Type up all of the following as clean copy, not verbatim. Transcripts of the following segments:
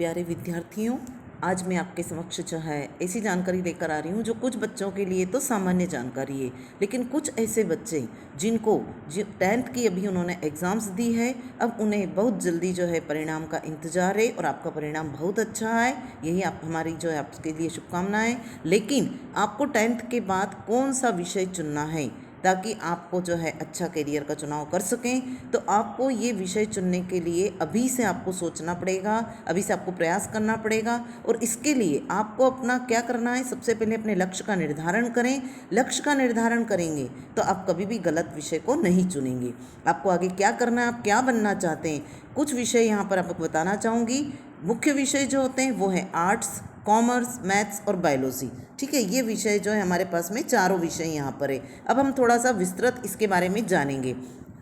प्यारे विद्यार्थियों, आज मैं आपके समक्ष जो है ऐसी जानकारी लेकर आ रही हूँ जो कुछ बच्चों के लिए तो सामान्य जानकारी है, लेकिन कुछ ऐसे बच्चे जिनको 10th की अभी उन्होंने एग्ज़ाम्स दी है, अब उन्हें बहुत जल्दी जो है परिणाम का इंतज़ार है और आपका परिणाम बहुत अच्छा है। यही आप हमारी जो है आपके लिए शुभकामनाएं। लेकिन आपको 10th के बाद कौन सा विषय चुनना है ताकि आपको जो है अच्छा करियर का चुनाव कर सकें, तो आपको ये विषय चुनने के लिए अभी से आपको सोचना पड़ेगा, अभी से आपको प्रयास करना पड़ेगा। और इसके लिए आपको अपना क्या करना है, सबसे पहले अपने लक्ष्य का निर्धारण करें। लक्ष्य का निर्धारण करेंगे तो आप कभी भी गलत विषय को नहीं चुनेंगे। आपको आगे क्या करना है, आप क्या बनना चाहते हैं, कुछ विषय यहाँ पर आपको बताना चाहूँगी। मुख्य विषय जो होते हैं वो है आर्ट्स, कॉमर्स, मैथ्स और बायोलॉजी। ठीक है, ये विषय जो है हमारे पास में चारों विषय यहाँ पर है। अब हम थोड़ा सा विस्तृत इसके बारे में जानेंगे।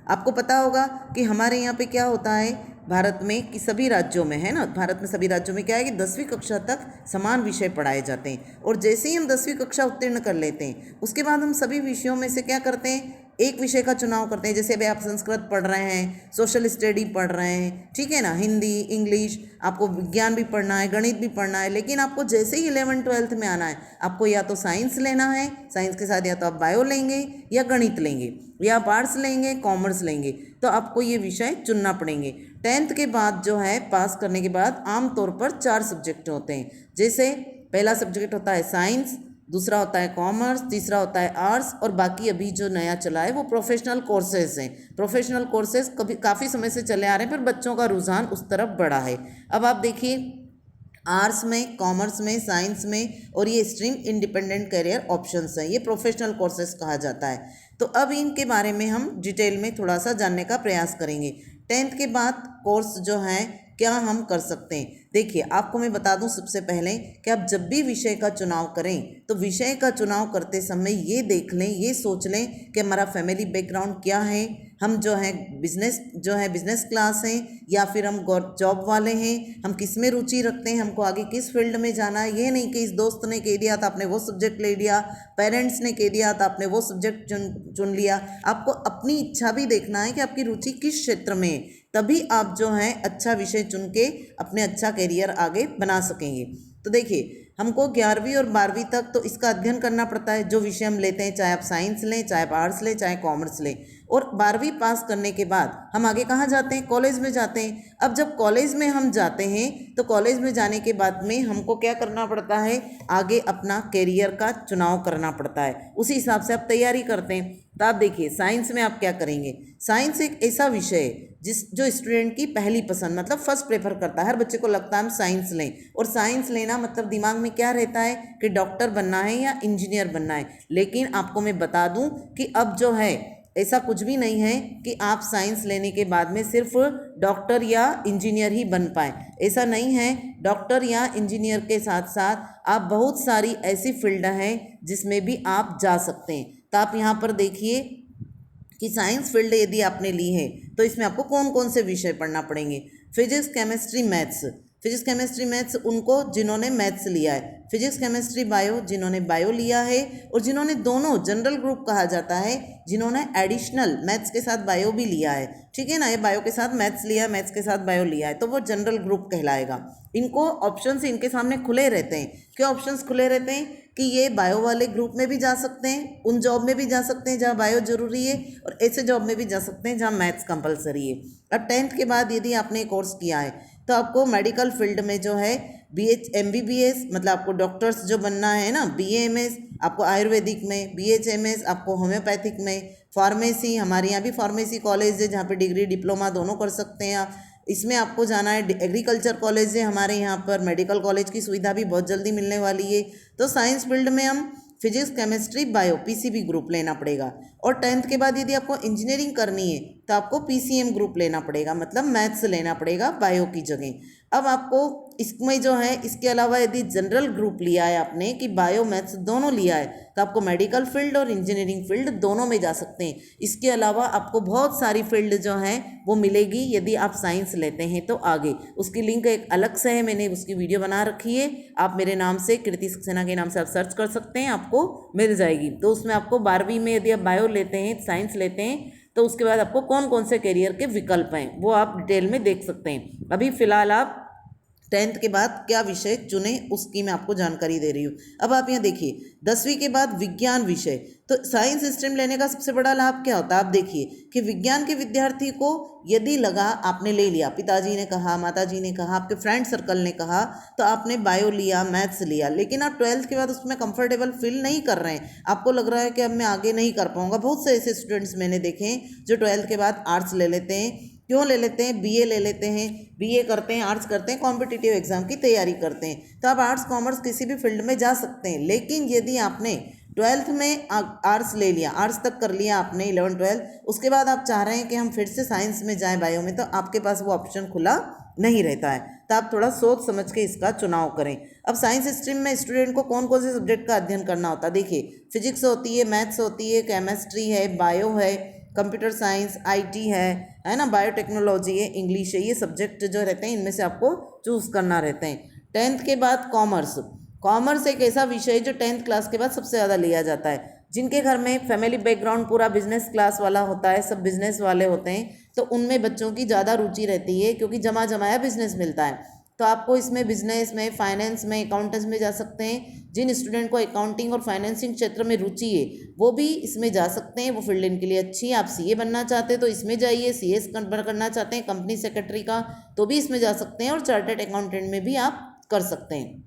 आपको पता होगा कि हमारे यहाँ पे क्या होता है भारत में, कि सभी राज्यों में है ना, भारत में सभी राज्यों में क्या है कि 10वीं कक्षा तक समान विषय पढ़ाए जाते हैं। और जैसे ही हम 10वीं कक्षा उत्तीर्ण कर लेते हैं, उसके बाद हम सभी विषयों में से क्या करते हैं, एक विषय का चुनाव करते हैं। जैसे अभी आप संस्कृत पढ़ रहे हैं, सोशल स्टडी पढ़ रहे हैं, ठीक है ना, हिंदी, इंग्लिश, आपको विज्ञान भी पढ़ना है, गणित भी पढ़ना है। लेकिन आपको जैसे ही 11th-12th में आना है, आपको या तो साइंस लेना है, साइंस के साथ या तो आप बायो लेंगे या गणित लेंगे, या आप आर्ट्स लेंगे, कॉमर्स लेंगे, तो आपको ये विषय चुनना पड़ेंगे। 10th के बाद जो है पास करने के बाद आमतौर पर 4 सब्जेक्ट होते हैं। जैसे पहला सब्जेक्ट होता है साइंस, दूसरा होता है कॉमर्स, तीसरा होता है आर्ट्स, और बाकी अभी जो नया चला है वो प्रोफेशनल कोर्सेज हैं। प्रोफेशनल कोर्सेज काफ़ी समय से चले आ रहे हैं, पर बच्चों का रुझान उस तरफ बढ़ा है। अब आप देखिए, आर्ट्स में, कॉमर्स में, साइंस में, और ये स्ट्रीम इंडिपेंडेंट करियर ऑप्शंस हैं, ये प्रोफेशनल कोर्सेज कहा जाता है। तो अब इनके बारे में हम डिटेल में थोड़ा सा जानने का प्रयास करेंगे। 10th के बाद कोर्स जो है क्या हम कर सकते हैं। देखिए, आपको मैं बता दूं सबसे पहले कि आप जब भी विषय का चुनाव करें तो विषय का चुनाव करते समय ये देख लें, ये सोच लें कि हमारा फैमिली बैकग्राउंड क्या है, हम जो है बिजनेस क्लास हैं या फिर हम जॉब वाले हैं, हम किस में रुचि रखते हैं, हमको आगे किस फील्ड में जाना है। ये नहीं कि इस दोस्त ने कह दिया तो आपने वो सब्जेक्ट ले लिया, पेरेंट्स ने कह दिया तो आपने वो सब्जेक्ट चुन लिया। आपको अपनी इच्छा भी देखना है कि आपकी रुचि किस क्षेत्र में है, तभी आप जो है अच्छा विषय चुन के अपने अच्छा करियर आगे बना सकेंगे। तो देखिए, हमको 11वीं और 12वीं तक तो इसका अध्ययन करना पड़ता है, जो विषय हम लेते हैं, चाहे आप साइंस लें, चाहे आप आर्ट्स लें, चाहे कॉमर्स लें। और 12वीं पास करने के बाद हम आगे कहाँ जाते हैं, कॉलेज में जाते हैं। अब जब कॉलेज में हम जाते हैं तो कॉलेज में जाने के बाद में हमको क्या करना पड़ता है, आगे अपना करियर का चुनाव करना पड़ता है। उसी हिसाब से आप तैयारी करते हैं। तो आप देखिए, साइंस में आप क्या करेंगे। साइंस एक ऐसा विषय है जो स्टूडेंट की पहली पसंद, मतलब फर्स्ट प्रेफर करता है। हर बच्चे को लगता है हम साइंस लें, और साइंस लेना मतलब दिमाग में क्या रहता है कि डॉक्टर बनना है या इंजीनियर बनना है। लेकिन आपको मैं बता दूं कि अब जो है ऐसा कुछ भी नहीं है कि आप साइंस लेने के बाद में सिर्फ डॉक्टर या इंजीनियर ही बन पाए, ऐसा नहीं है। डॉक्टर या इंजीनियर के साथ साथ आप बहुत सारी ऐसी फील्ड हैं जिसमें भी आप जा सकते हैं। तो आप यहाँ पर देखिए कि साइंस फील्ड यदि आपने ली है तो इसमें आपको कौन कौन से विषय पढ़ना पड़ेंगे। Physics, chemistry, maths. Physics, chemistry, maths उनको जिन्होंने मैथ्स लिया है, फिजिक्स, केमिस्ट्री, बायो जिन्होंने बायो लिया है, और जिन्होंने दोनों जनरल ग्रुप कहा जाता है, जिन्होंने एडिशनल मैथ्स के साथ बायो भी लिया है, ठीक है ना, ये बायो के साथ मैथ्स लिया, मैथ्स के साथ बायो लिया है, तो वो जनरल ग्रुप कहलाएगा। इनको ऑप्शंस इनके सामने खुले रहते हैं। क्यों ऑप्शंस खुले रहते हैं कि ये बायो वाले ग्रुप में भी जा सकते हैं, उन जॉब में भी जा सकते हैं जहाँ बायो जरूरी है, और ऐसे जॉब में भी जा सकते हैं जहाँ मैथ्स कंपलसरी है। अब 10th के बाद यदि आपने कोर्स किया है तो आपको मेडिकल फील्ड में जो है MBBS, मतलब आपको डॉक्टर्स जो बनना है ना, BAMS आपको आयुर्वेदिक में, BHMS आपको होम्योपैथिक में, फार्मेसी, हमारे यहाँ भी फार्मेसी कॉलेज है जहाँ पे डिग्री डिप्लोमा दोनों कर सकते हैं आप। इसमें आपको जाना है एग्रीकल्चर कॉलेज है हमारे यहाँ पर, मेडिकल कॉलेज की सुविधा भी बहुत जल्दी मिलने वाली है। तो साइंस फील्ड में हम physics, chemistry, bio PCB group लेना पड़ेगा। और 10th के बाद यदि आपको इंजीनियरिंग करनी है तो आपको PCM ग्रुप लेना पड़ेगा, मतलब मैथ्स लेना पड़ेगा बायो की जगह। अब आपको इसमें जो है, इसके अलावा यदि जनरल ग्रुप लिया है आपने कि बायो मैथ्स दोनों लिया है, तो आपको मेडिकल फील्ड और इंजीनियरिंग फील्ड दोनों में जा सकते हैं। इसके अलावा आपको बहुत सारी फील्ड जो है वो मिलेगी यदि आप साइंस लेते हैं तो आगे। उसकी लिंक एक अलग से है, मैंने उसकी वीडियो बना रखी है, आप मेरे नाम से, कृति सक्सेना के नाम से आप सर्च कर सकते हैं, आपको मिल जाएगी। तो उसमें आपको 12वीं में यदि आप बायो लेते हैं, साइंस लेते हैं, तो उसके बाद आपको कौन कौन से करियर के विकल्प हैं वो आप डिटेल में देख सकते हैं। अभी फ़िलहाल आप टेंथ के बाद क्या विषय चुने उसकी मैं आपको जानकारी दे रही हूँ। अब आप यहाँ देखिए 10वीं के बाद विज्ञान विषय, तो साइंस स्ट्रीम लेने का सबसे बड़ा लाभ क्या होता है। आप देखिए कि विज्ञान के विद्यार्थी को यदि लगा, आपने ले लिया, पिताजी ने कहा, माताजी ने कहा, आपके फ्रेंड सर्कल ने कहा, तो आपने बायो लिया, मैथ्स लिया, लेकिन आप 12th के बाद उसमें कंफर्टेबल फील नहीं कर रहे हैं, आपको लग रहा है कि अब मैं आगे नहीं कर पाऊंगा। बहुत से ऐसे स्टूडेंट्स मैंने देखे हैं जो 12th के बाद आर्ट्स ले लेते हैं। क्यों ले लेते हैं? बीए ले लेते हैं, बीए करते हैं, आर्ट्स करते हैं, कॉम्पिटिटिव एग्जाम की तैयारी करते हैं। तो आप आर्ट्स कॉमर्स किसी भी फील्ड में जा सकते हैं, लेकिन यदि आपने 12th में आर्ट्स ले लिया, आर्ट्स तक कर लिया आपने 11 12, उसके बाद आप चाह रहे हैं कि हम फिर से साइंस में जाएं, बायो में, तो आपके पास वो ऑप्शन खुला नहीं रहता है। तो आप थोड़ा सोच समझ के इसका चुनाव करें। अब साइंस स्ट्रीम में स्टूडेंट को कौन कौन से सब्जेक्ट का अध्ययन करना होता है? देखिए फिजिक्स होती है, मैथ्स होती है, केमिस्ट्री है, बायो है, कंप्यूटर साइंस, आईटी है ना, बायोटेक्नोलॉजी है, इंग्लिश है, ये सब्जेक्ट जो रहते हैं इनमें से आपको चूज़ करना रहते हैं। 10th के बाद कॉमर्स, कॉमर्स एक ऐसा विषय है जो 10th क्लास के बाद सबसे ज़्यादा लिया जाता है। जिनके घर में फैमिली बैकग्राउंड पूरा बिजनेस क्लास वाला होता है, सब बिजनेस वाले होते हैं, तो उनमें बच्चों की ज़्यादा रुचि रहती है, क्योंकि जमा जमाया बिजनेस मिलता है। तो आपको इसमें बिजनेस में, फाइनेंस में, अकाउंटेंट्स में जा सकते हैं। जिन स्टूडेंट को अकाउंटिंग और फाइनेंसिंग क्षेत्र में रुचि है वो भी इसमें जा सकते हैं, वो फील्ड इनके लिए अच्छी है। आप सीए बनना चाहते हैं तो इसमें जाइए, सीएस करना चाहते हैं कंपनी सेक्रेटरी का तो भी इसमें जा सकते हैं, और चार्टर्ड अकाउंटेंट में भी आप कर सकते हैं।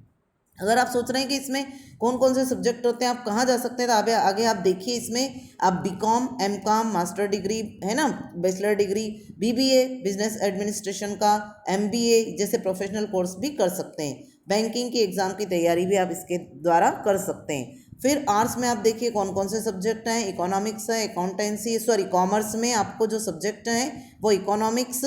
अगर आप सोच रहे हैं कि इसमें कौन कौन से सब्जेक्ट होते हैं, आप कहाँ जा सकते हैं, तो आगे आप देखिए, इसमें आप बीकॉम, एमकॉम, मास्टर डिग्री है ना, bachelor degree, BBA, business administration का, एमबीए जैसे प्रोफेशनल कोर्स भी कर सकते हैं। बैंकिंग की एग्ज़ाम की तैयारी भी आप इसके द्वारा कर सकते हैं। फिर आर्ट्स में आप देखिए कौन कौन से सब्जेक्ट हैं, इकोनॉमिक्स है, अकाउंटेंसी, कॉमर्स में आपको जो सब्जेक्ट हैं वो इकोनॉमिक्स,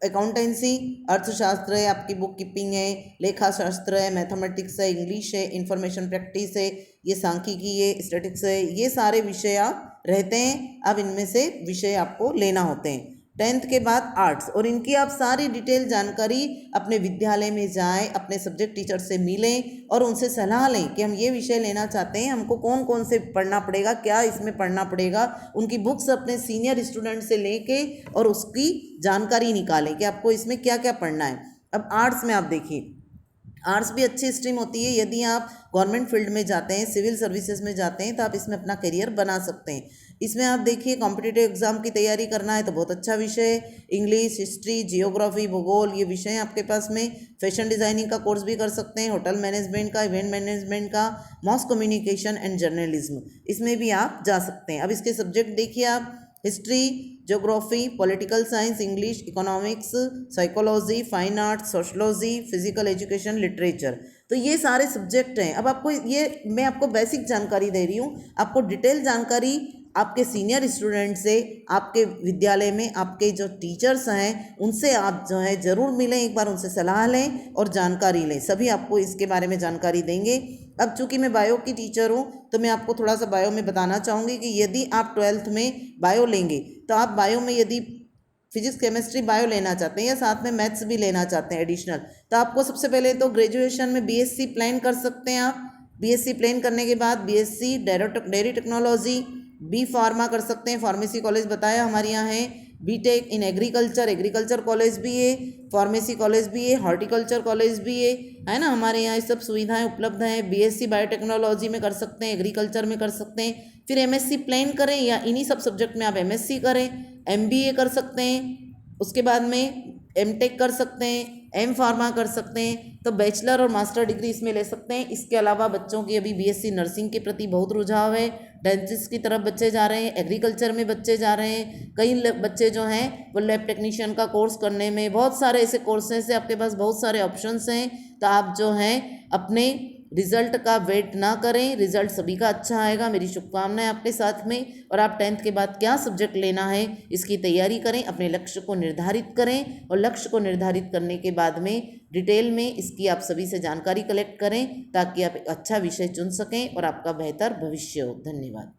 अकाउंटेंसी, अर्थशास्त्र है, आपकी बुक कीपिंग है, लेखा शास्त्र है, मैथमेटिक्स है, इंग्लिश है, इंफॉर्मेशन प्रैक्टिस है, ये सांख्यिकी है, स्टैटिक्स है, ये सारे विषय आप रहते हैं। अब इनमें से विषय आपको लेना होते हैं। 10th के बाद आर्ट्स, और इनकी आप सारी डिटेल जानकारी अपने विद्यालय में जाएं, अपने सब्जेक्ट टीचर से मिलें और उनसे सलाह लें कि हम ये विषय लेना चाहते हैं, हमको कौन कौन से पढ़ना पड़ेगा, क्या इसमें पढ़ना पड़ेगा। उनकी बुक्स अपने सीनियर स्टूडेंट से लेके और उसकी जानकारी निकालें कि आपको इसमें क्या क्या पढ़ना है। अब आर्ट्स में आप देखिए, आर्ट्स भी अच्छी स्ट्रीम होती है। यदि आप गवर्नमेंट फील्ड में जाते हैं, सिविल सर्विसेज में जाते हैं, तो आप इसमें अपना करियर बना सकते हैं। इसमें आप देखिए कॉम्पिटिटिव एग्जाम की तैयारी करना है तो बहुत अच्छा विषय है। इंग्लिश, हिस्ट्री, जियोग्राफी, भूगोल, ये विषय हैं आपके पास में। फैशन डिज़ाइनिंग का कोर्स भी कर सकते हैं, होटल मैनेजमेंट का, इवेंट मैनेजमेंट का, मास कम्युनिकेशन एंड जर्नलिज्म, इसमें भी आप जा सकते हैं। अब इसके सब्जेक्ट देखिए आप, history, geography, political science, English, economics, psychology, fine arts, sociology, physical education, literature, तो ये सारे सब्जेक्ट हैं। अब आपको ये मैं आपको बेसिक जानकारी दे रही हूँ, आपको डिटेल जानकारी आपके सीनियर स्टूडेंट से, आपके विद्यालय में आपके जो टीचर्स हैं उनसे आप जो है ज़रूर मिलें, एक बार उनसे सलाह लें और जानकारी लें, सभी आपको इसके बारे में जानकारी देंगे। अब चूँकि मैं बायो की टीचर हूँ तो मैं आपको थोड़ा सा बायो में बताना चाहूँगी कि यदि आप 12th में बायो लेंगे तो आप बायो में यदि फिजिक्स, केमिस्ट्री, बायो लेना चाहते हैं या साथ में मैथ्स भी लेना चाहते हैं एडिशनल, तो आपको सबसे पहले तो ग्रेजुएशन में बीएससी प्लान कर सकते हैं आप। बीएससी प्लान करने के बाद BSc dairy technology, B pharma कर सकते हैं, फार्मेसी कॉलेज बताया हमारे यहाँ है। बीटेक इन एग्रीकल्चर कॉलेज भी है, फार्मेसी कॉलेज भी है, हॉर्टिकल्चर कॉलेज भी है ना, हमारे यहाँ ये सब सुविधाएं उपलब्ध हैं। बीएससी बायोटेक्नोलॉजी में कर सकते हैं, एग्रीकल्चर में कर सकते हैं। फिर एमएससी प्लान करें या इन्हीं सब सब्जेक्ट में आप एमएससी करें, एमबीए कर सकते हैं, उसके बाद में एमटेक कर सकते हैं, एम फार्मा कर सकते हैं, तो बैचलर और मास्टर डिग्री इसमें ले सकते हैं। इसके अलावा बच्चों की अभी बीएससी नर्सिंग के प्रति बहुत रुझाव है, डेंटिस्ट की तरफ बच्चे जा रहे हैं, एग्रीकल्चर में बच्चे जा रहे हैं, कई बच्चे जो हैं वो लैब टेक्नीशियन का कोर्स करने में, बहुत सारे ऐसे कोर्सेज से आपके पास बहुत सारे ऑप्शंस हैं। तो आप जो हैं अपने रिजल्ट का वेट ना करें, रिजल्ट सभी का अच्छा आएगा, मेरी शुभकामनाएं आपके साथ में। और आप 10th के बाद क्या सब्जेक्ट लेना है इसकी तैयारी करें, अपने लक्ष्य को निर्धारित करें और लक्ष्य को निर्धारित करने के बाद में डिटेल में इसकी आप सभी से जानकारी कलेक्ट करें ताकि आप एक अच्छा विषय चुन सकें और आपका बेहतर भविष्य हो। धन्यवाद।